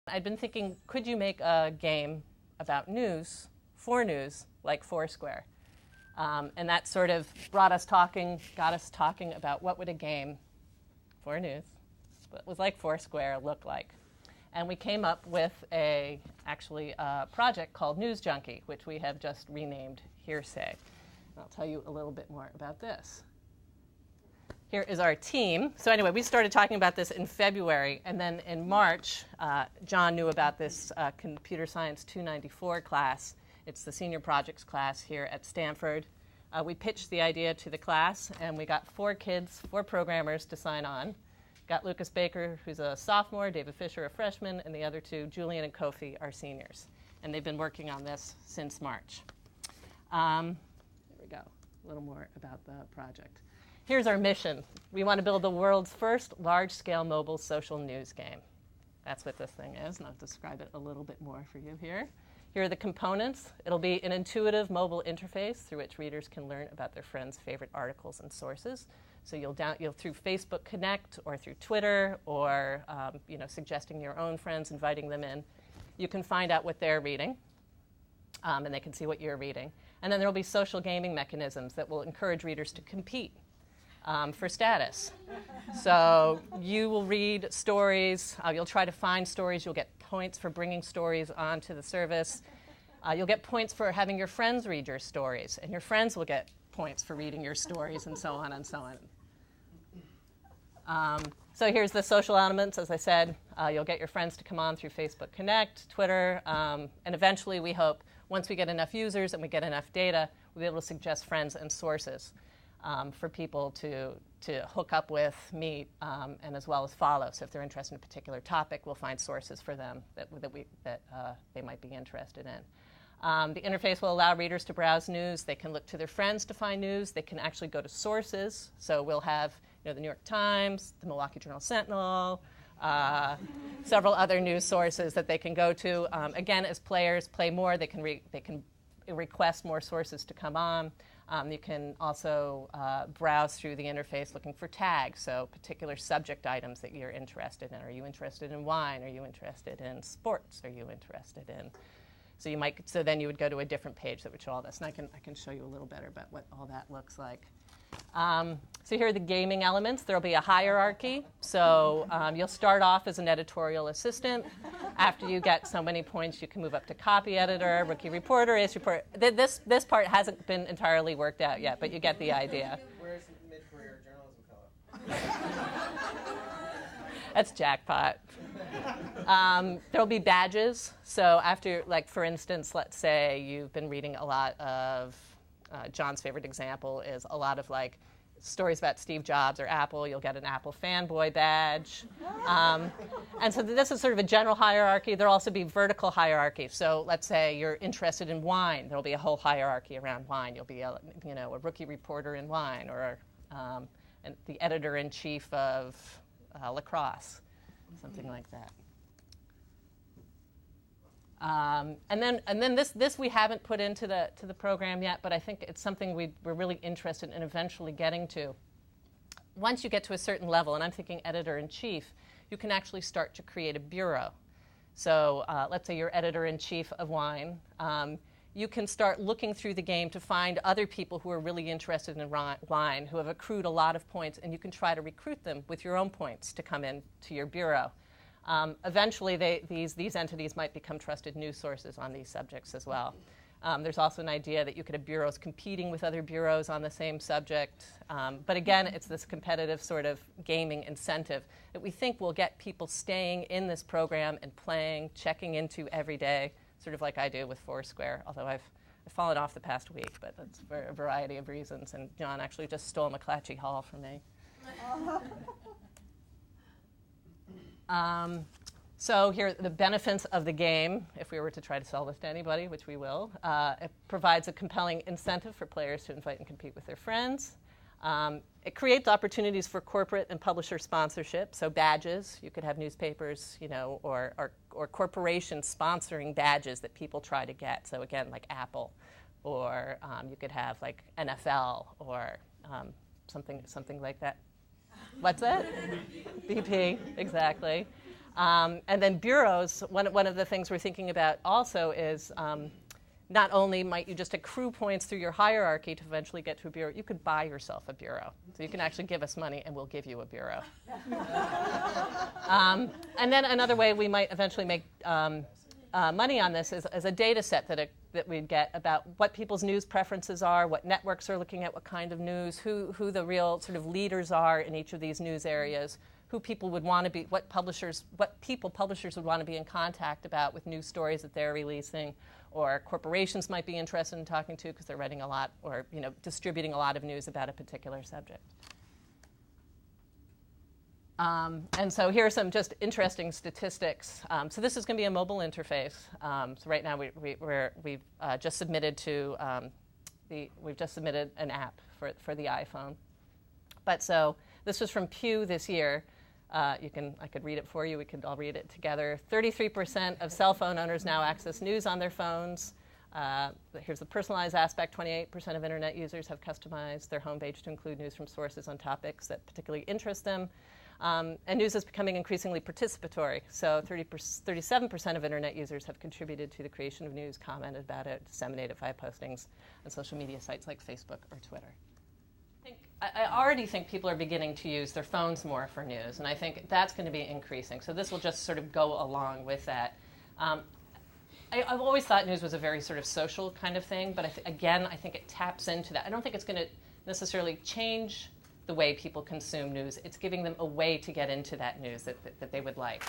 I'd been thinking, could you make a game about news, for news, like Foursquare? And that sort of got us talking about what would a game for news, what was like Foursquare, look like. And we came up with a project called News Junkie, which we have just renamed HearSay. I'll tell you a little bit more about this. Here is our team. So anyway, we started talking about this in February, and then in March, John knew about this Computer Science 294 class. It's the senior projects class here at Stanford. We pitched the idea to the class, and we got 4 programmers to sign on. Got Lucas Baker, who's a sophomore, David Fisher, a freshman, and the other 2, Julian and Kofi, are seniors. And they've been working on this since March. There we go, a little more about the project. Here's our mission. We want to build the world's first large-scale mobile social news game. That's what this thing is, and I'll describe it a little bit more for you here. Here are the components. It'll be an intuitive mobile interface through which readers can learn about their friends' favorite articles and sources. So you'll through Facebook Connect or through Twitter or suggesting your own friends, inviting them in, you can find out what they're reading, and they can see what you're reading. And then there will be social gaming mechanisms that will encourage readers to compete for status. So you will read stories. You'll try to find stories. You'll get points for bringing stories onto the service. You'll get points for having your friends read your stories, and your friends will get points for reading your stories, and so on and so on. So here's the social elements. As I said, you'll get your friends to come on through Facebook Connect, Twitter, and eventually we hope, once we get enough users and we get enough data, we'll be able to suggest friends and sources for people to hook up with, meet, and as well as follow. So if they're interested in a particular topic, we'll find sources for them that they might be interested in. The interface will allow readers to browse news. They can look to their friends to find news. They can actually go to sources. So we'll have the New York Times, the Milwaukee Journal-Sentinel, several other news sources that they can go to. Again, as players play more, they can request more sources to come on. You can also browse through the interface looking for tags, so particular subject items that you're interested in. Are you interested in wine? Are you interested in sports? Are you interested in? So then you would go to a different page that would show all this, and I can show you a little better about what all that looks like. So here are the gaming elements. There'll be a hierarchy. So you'll start off as an editorial assistant. After you get so many points, you can move up to copy editor, rookie reporter, ace reporter. This part hasn't been entirely worked out yet, but you get the idea. Where's mid-career journalism color? That's jackpot. There'll be badges. So after, for instance, let's say you've been reading a lot of John's favorite example is a lot of stories about Steve Jobs or Apple. You'll get an Apple fanboy badge. And so this is sort of a general hierarchy. There'll also be vertical hierarchy. So let's say you're interested in wine. There'll be a whole hierarchy around wine. You'll be a rookie reporter in wine or the editor-in-chief of lacrosse, something like that. And then this we haven't put into the program yet, but I think it's something we're really interested in eventually getting to. Once you get to a certain level, and I'm thinking editor-in-chief, you can actually start to create a bureau. So let's say you're editor-in-chief of wine. You can start looking through the game to find other people who are really interested in wine, who have accrued a lot of points, and you can try to recruit them with your own points to come in to your bureau. Eventually, these entities might become trusted news sources on these subjects as well. There's also an idea that you could have bureaus competing with other bureaus on the same subject. But again, it's this competitive sort of gaming incentive that we think will get people staying in this program and playing, checking into every day, sort of like I do with Foursquare, although I've fallen off the past week, but that's for a variety of reasons. And John actually just stole McClatchy Hall from me. So here are the benefits of the game, if we were to try to sell this to anybody, which we will. It provides a compelling incentive for players to invite and compete with their friends. It creates opportunities for corporate and publisher sponsorship, so badges. You could have newspapers, or corporations sponsoring badges that people try to get. So again, like Apple, or you could have like NFL or something like that. What's that? BP, exactly. And then bureaus, one of the things we're thinking about also is not only might you just accrue points through your hierarchy to eventually get to a bureau, you could buy yourself a bureau. So you can actually give us money and we'll give you a bureau. And then another way we might eventually make money on this is as a data set that we'd get about what people's news preferences are, what networks are looking at what kind of news, who the real sort of leaders are in each of these news areas, who people would want to be, what publishers would want to be in contact about with news stories that they're releasing, or corporations might be interested in talking to because they're writing a lot or distributing a lot of news about a particular subject. And so here are some just interesting statistics. So this is going to be a mobile interface. So right now we've just submitted to we've just submitted an app for the iPhone. But so this was from Pew this year. I could read it for you. We could all read it together. 33% of cell phone owners now access news on their phones. Here's the personalized aspect. 28% of internet users have customized their homepage to include news from sources on topics that particularly interest them. And news is becoming increasingly participatory. So 37% of internet users have contributed to the creation of news, commented about it, disseminated via postings on social media sites like Facebook or Twitter. I already think people are beginning to use their phones more for news, and I think that's going to be increasing. So this will just sort of go along with that. I've always thought news was a very sort of social kind of thing, but again, I think it taps into that. I don't think it's going to necessarily change the way people consume news. It's giving them a way to get into that news that they would like.